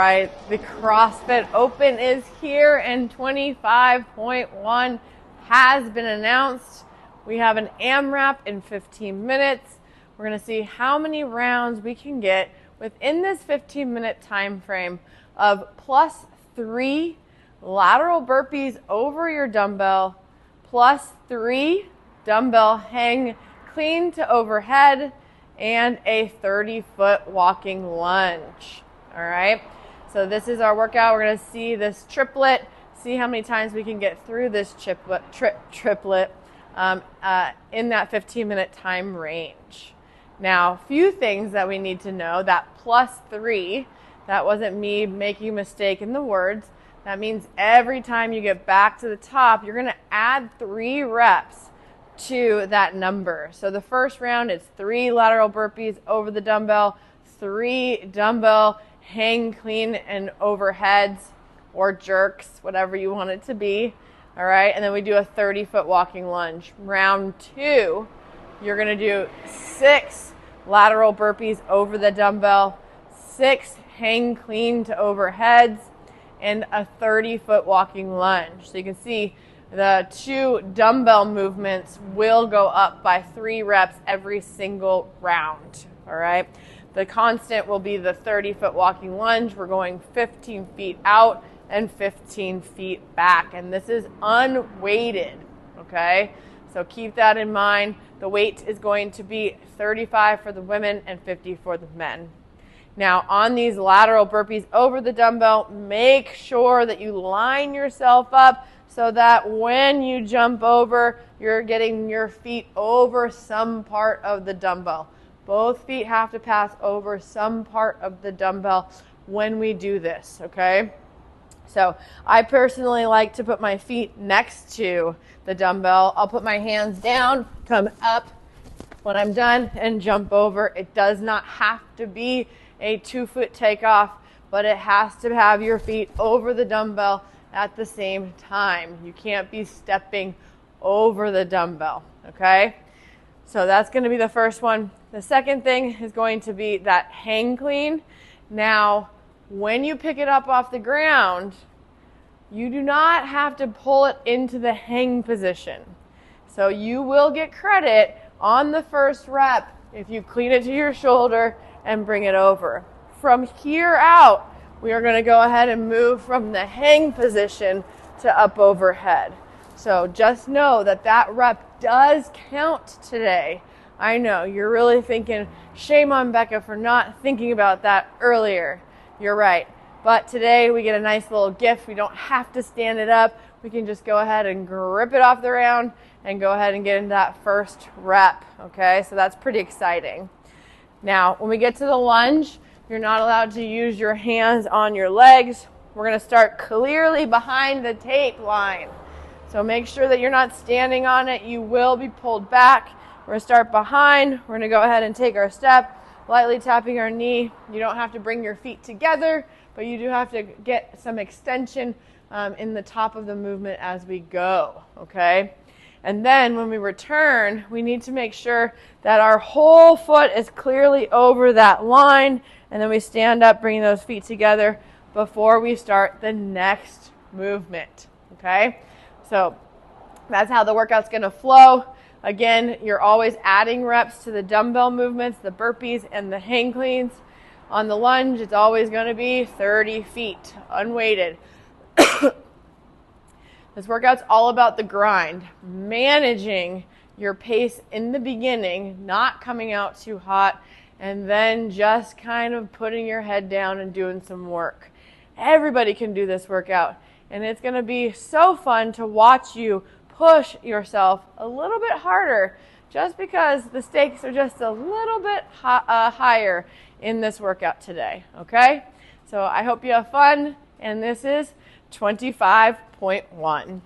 right, the CrossFit Open is here and 25.1 has been announced. We have an AMRAP in 15 minutes. We're going to see how many rounds we can get within this 15-minute time frame of +3 lateral burpees over your dumbbell, +3 dumbbell hang clean to overhead, and a 30-foot walking lunge. All right, so this is our workout. We're going to see this triplet, see how many times we can get through this triplet in that 15-minute time range. Now, a few things that we need to know. That +3, that wasn't me making a mistake in the words. That means every time you get back to the top, you're going to add 3 reps to that number. So the first round is 3 lateral burpees over the dumbbell, 3 dumbbell hang clean and overheads or jerks, whatever you want it to be. All right, and then we do a 30-foot walking lunge. Round 2, you're going to do 6 lateral burpees over the dumbbell, 6 hang clean to overheads, and a 30-foot walking lunge. So you can see the 2 dumbbell movements will go up by 3 reps every single round. All right. The constant will be the 30-foot walking lunge. We're going 15 feet out and 15 feet back. And this is unweighted, okay? So keep that in mind. The weight is going to be 35 for the women and 50 for the men. Now, on these lateral burpees over the dumbbell, make sure that you line yourself up so that when you jump over, you're getting your feet over some part of the dumbbell. Both feet have to pass over some part of the dumbbell when we do this, okay? So I personally like to put my feet next to the dumbbell. I'll put my hands down, come up when I'm done, and jump over. It does not have to be a 2-foot takeoff, but it has to have your feet over the dumbbell at the same time. You can't be stepping over the dumbbell, okay? So that's going to be the first one. The second thing is going to be that hang clean. Now, when you pick it up off the ground, you do not have to pull it into the hang position. So you will get credit on the first rep if you clean it to your shoulder and bring it over. From here out, we are going to go ahead and move from the hang position to up overhead. So just know that that rep does count today. I know, you're really thinking, shame on Becca for not thinking about that earlier. You're right. But today we get a nice little gift. We don't have to stand it up. We can just go ahead and grip it off the ground and go ahead and get into that first rep. Okay, so that's pretty exciting. Now, when we get to the lunge, you're not allowed to use your hands on your legs. We're going to start clearly behind the tape line. So make sure that you're not standing on it. You will be pulled back. We're going to start behind. We're going to go ahead and take our step, lightly tapping our knee. You don't have to bring your feet together, but you do have to get some extension in the top of the movement as we go, okay? And then when we return, we need to make sure that our whole foot is clearly over that line, and then we stand up, bringing those feet together before we start the next movement, okay? So that's how the workout's going to flow. Again, you're always adding reps to the dumbbell movements, the burpees, and the hang cleans. On the lunge, it's always going to be 30 feet, unweighted. This workout's all about the grind, managing your pace in the beginning, not coming out too hot, and then just kind of putting your head down and doing some work. Everybody can do this workout, and it's going to be so fun to watch you push yourself a little bit harder just because the stakes are just a little bit higher in this workout today, okay? So I hope you have fun, and this is 25.1.